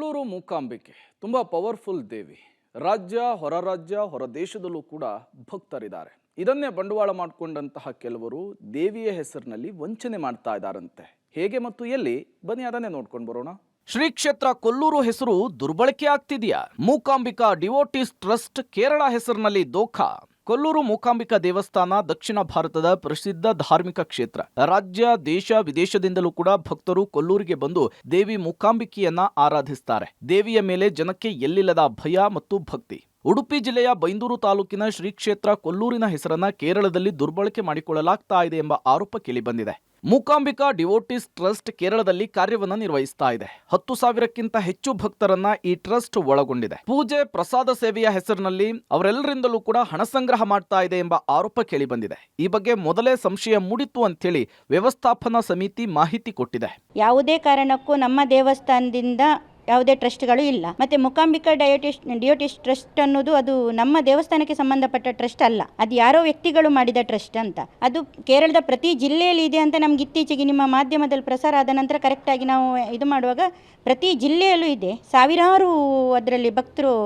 ಕೊಲ್ಲೂರು ಮೂಕಾಂಬಿಕೆ ತುಂಬ ಪವರ್ಫುಲ್ ದೇವಿ. ರಾಜ್ಯ, ಹೊರ ರಾಜ್ಯ, ಹೊರ ದೇಶದಲ್ಲೂ ಕೂಡ ಭಕ್ತರಿದ್ದಾರೆ. ಇದನ್ನೇ ಬಂಡವಾಳ ಮಾಡಿಕೊಂಡಂತಹ ಕೆಲವರು ದೇವಿಯ ಹೆಸರಿನಲ್ಲಿ ವಂಚನೆ ಮಾಡ್ತಾ ಇದ್ದಾರಂತೆ. ಹೇಗೆ ಮತ್ತು ಎಲ್ಲಿ, ಬನ್ನಿ ಅದನ್ನೇ ನೋಡ್ಕೊಂಡು ಬರೋಣ. ಶ್ರೀ ಕ್ಷೇತ್ರ ಕೊಲ್ಲೂರು ಹೆಸರು ದುರ್ಬಳಕೆ ಆಗ್ತಿದೆಯಾ? ಮೂಕಾಂಬಿಕಾ ಡಿವೋಟಿಸ್ ಟ್ರಸ್ಟ್ ಕೇರಳ ಹೆಸರಿನಲ್ಲಿ ದೋಖಾ. ಕೊಲ್ಲೂರು ಮೂಕಾಂಬಿಕಾ ದೇವಸ್ಥಾನ ದಕ್ಷಿಣ ಭಾರತದ ಪ್ರಸಿದ್ಧ ಧಾರ್ಮಿಕ ಕ್ಷೇತ್ರ. ರಾಜ್ಯ, ದೇಶ, ವಿದೇಶದಿಂದಲೂ ಕೂಡ ಭಕ್ತರು ಕೊಲ್ಲೂರಿಗೆ ಬಂದು ದೇವಿ ಮೂಕಾಂಬಿಕೆಯನ್ನ ಆರಾಧಿಸ್ತಾರೆ. ದೇವಿಯ ಮೇಲೆ ಜನಕ್ಕೆ ಎಲ್ಲಿಲ್ಲದ ಭಯ ಮತ್ತು ಭಕ್ತಿ. ಉಡುಪಿ ಜಿಲ್ಲೆಯ ಬೈಂದೂರು ತಾಲೂಕಿನ ಶ್ರೀ ಕ್ಷೇತ್ರ ಕೊಲ್ಲೂರಿನ ಹೆಸರನ್ನ ಕೇರಳದಲ್ಲಿ ದುರ್ಬಳಕೆ ಮಾಡಿಕೊಳ್ಳಲಾಗ್ತಾ ಇದೆ ಎಂಬ ಆರೋಪ ಕೇಳಿಬಂದಿದೆ. ಮೂಕಾಂಬಿಕಾ ಡಿವೋಟಿಸ್ ಟ್ರಸ್ಟ್ ಕೇರಳದಲ್ಲಿ ಕಾರ್ಯವನ್ನು ನಿರ್ವಹಿಸ್ತಾ ಇದೆ. 10,000ಕ್ಕಿಂತ ಹೆಚ್ಚು ಭಕ್ತರನ್ನ ಈ ಟ್ರಸ್ಟ್ ಒಳಗೊಂಡಿದೆ. ಪೂಜೆ, ಪ್ರಸಾದ ಸೇವೆಯ ಹೆಸರಿನಲ್ಲಿ ಅವರೆಲ್ಲರಿಂದಲೂ ಕೂಡ ಹಣ ಸಂಗ್ರಹ ಮಾಡ್ತಾ ಇದೆ ಎಂಬ ಆರೋಪ ಕೇಳಿಬಂದಿದೆ. ಈ ಬಗ್ಗೆ ಮೊದಲೇ ಸಂಶಯ ಮೂಡಿತ್ತು ಅಂತೇಳಿ ವ್ಯವಸ್ಥಾಪನಾ ಸಮಿತಿ ಮಾಹಿತಿ ಕೊಟ್ಟಿದೆ. ಯಾವುದೇ ಕಾರಣಕ್ಕೂ ನಮ್ಮ ದೇವಸ್ಥಾನದಿಂದ ಯಾವುದೇ ಟ್ರಸ್ಟ್ಗಳು ಇಲ್ಲ. ಮತ್ತೆ ಮೂಕಾಂಬಿಕಾ ಡಿಯೋಟಿಸ್ ಟ್ರಸ್ಟ್ ಅನ್ನೋದು ಅದು ನಮ್ಮ ದೇವಸ್ಥಾನಕ್ಕೆ ಸಂಬಂಧಪಟ್ಟ ಟ್ರಸ್ಟ್ ಅಲ್ಲ. ಅದು ಯಾರೋ ವ್ಯಕ್ತಿಗಳು ಮಾಡಿದ ಟ್ರಸ್ಟ್ ಅಂತ. ಅದು ಕೇರಳದ ಪ್ರತಿ ಜಿಲ್ಲೆಯಲ್ಲಿ ಇದೆ ಅಂತ ನಮ್ಗೆ ಇತ್ತೀಚೆಗೆ ನಿಮ್ಮ ಮಾಧ್ಯಮದಲ್ಲಿ ಪ್ರಸಾರ ಆದ ನಂತರ ಕರೆಕ್ಟಾಗಿ ನಾವು ಇದು ಮಾಡುವಾಗ ಪ್ರತಿ ಜಿಲ್ಲೆಯಲ್ಲೂ ಇದೆ. ಸಾವಿರಾರು ಅದರಲ್ಲಿ ಭಕ್ತರು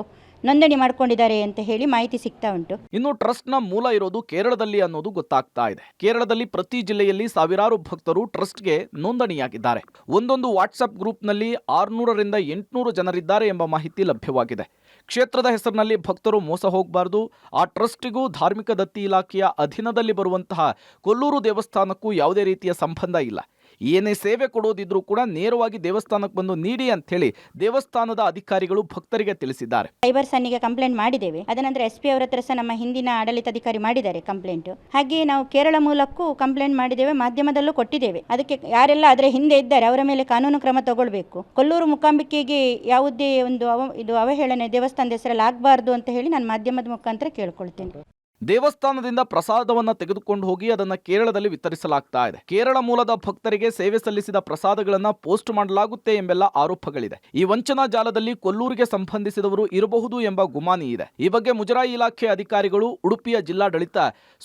ನೋಂದಣಿ ಮಾಡ್ಕೊಂಡಿದ್ದಾರೆ ಅಂತ ಹೇಳಿ ಮಾಹಿತಿ ಸಿಗ್ತಾ ಉಂಟು. ಇನ್ನು ಟ್ರಸ್ಟ್ ನ ಮೂಲ ಇರೋದು ಕೇರಳದಲ್ಲಿ ಅನ್ನೋದು ಗೊತ್ತಾಗ್ತಾ ಇದೆ. ಕೇರಳದಲ್ಲಿ ಪ್ರತಿ ಜಿಲ್ಲೆಯಲ್ಲಿ ಸಾವಿರಾರು ಭಕ್ತರು ಟ್ರಸ್ಟ್ಗೆ ನೋಂದಣಿಯಾಗಿದ್ದಾರೆ. ಒಂದೊಂದು ವಾಟ್ಸ್ಆಪ್ ಗ್ರೂಪ್ನಲ್ಲಿ 600ರಿಂದ 800 ಜನರಿದ್ದಾರೆ ಎಂಬ ಮಾಹಿತಿ ಲಭ್ಯವಾಗಿದೆ. ಕ್ಷೇತ್ರದ ಹೆಸರಿನಲ್ಲಿ ಭಕ್ತರು ಮೋಸ ಹೋಗಬಾರದು. ಆ ಟ್ರಸ್ಟಿಗೂ ಧಾರ್ಮಿಕ ದತ್ತಿ ಇಲಾಖೆಯ ಅಧೀನದಲ್ಲಿ ಬರುವಂತಹ ಕೊಲ್ಲೂರು ದೇವಸ್ಥಾನಕ್ಕೂ ಯಾವುದೇ ರೀತಿಯ ಸಂಬಂಧ ಇಲ್ಲ. ಏನೇ ಸೇವೆ ಕೊಡೋದಿದ್ರೂ ಕೂಡ ನೇರವಾಗಿ ದೇವಸ್ಥಾನಕ್ಕೆ ಬಂದು ನೀಡಿ ಅಂತ ಹೇಳಿ ದೇವಸ್ಥಾನದ ಅಧಿಕಾರಿಗಳು ಭಕ್ತರಿಗೆ ತಿಳಿಸಿದ್ದಾರೆ. ಸೈಬರ್ ಸನ್ನಿಗೆ ಕಂಪ್ಲೇಂಟ್ ಮಾಡಿದ್ದೇವೆ. ಅದನಂತರ SP ಅವರ ಹತ್ರ ಸಹ ನಮ್ಮ ಹಿಂದಿನ ಆಡಳಿತಾಧಿಕಾರಿ ಮಾಡಿದ್ದಾರೆ ಕಂಪ್ಲೇಂಟ್. ಹಾಗೆ ನಾವು ಕೇರಳ ಮೂಲಕ್ಕೂ ಕಂಪ್ಲೇಂಟ್ ಮಾಡಿದ್ದೇವೆ, ಮಾಧ್ಯಮದಲ್ಲೂ ಕೊಟ್ಟಿದ್ದೇವೆ. ಅದಕ್ಕೆ ಯಾರೆಲ್ಲ ಅದರ ಹಿಂದೆ ಇದ್ದಾರೆ ಅವರ ಮೇಲೆ ಕಾನೂನು ಕ್ರಮ ತಗೊಳ್ಬೇಕು. ಕೊಲ್ಲೂರು ಮೂಕಾಂಬಿಕೆಗೆ ಯಾವುದೇ ಒಂದು ಇದು ಅವಹೇಳನೆ ದೇವಸ್ಥಾನದ ಹೆಸರಲ್ಲಿ ಆಗಬಾರ್ದು ಅಂತ ಹೇಳಿ ನಾನು ಮಾಧ್ಯಮದ ಮುಖಾಂತರ ಕೇಳ್ಕೊಳ್ತೇನೆ. ದೇವಸ್ಥಾನದಿಂದ ಪ್ರಸಾದವನ್ನ ತೆಗೆದುಕೊಂಡು ಹೋಗಿ ಅದನ್ನ ಕೇರಳದಲ್ಲಿ ವಿತರಿಸಲಾಗ್ತಾ ಇದೆ. ಕೇರಳ ಮೂಲದ ಭಕ್ತರಿಗೆ ಸೇವೆ ಸಲ್ಲಿಸಿದ ಪ್ರಸಾದಗಳನ್ನ ಪೋಸ್ಟ್ ಮಾಡಲಾಗುತ್ತೆ ಎಂಬೆಲ್ಲ ಆರೋಪಗಳಿದೆ. ಈ ವಂಚನಾ ಜಾಲದಲ್ಲಿ ಕೊಲ್ಲೂರಿಗೆ ಸಂಬಂಧಿಸಿದವರು ಇರಬಹುದು ಎಂಬ ಗುಮಾನಿ ಇದೆ. ಈ ಬಗ್ಗೆ ಮುಜರಾಯಿ ಇಲಾಖೆ ಅಧಿಕಾರಿಗಳು, ಉಡುಪಿಯ ಜಿಲ್ಲಾಡಳಿತ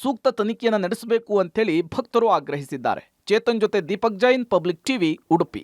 ಸೂಕ್ತ ತನಿಖೆಯನ್ನು ನಡೆಸಬೇಕು ಅಂತೇಳಿ ಭಕ್ತರು ಆಗ್ರಹಿಸಿದ್ದಾರೆ. ಚೇತನ್ ಜೊತೆ ದೀಪಕ್ ಜೈನ್, ಪಬ್ಲಿಕ್ ಟಿವಿ, ಉಡುಪಿ.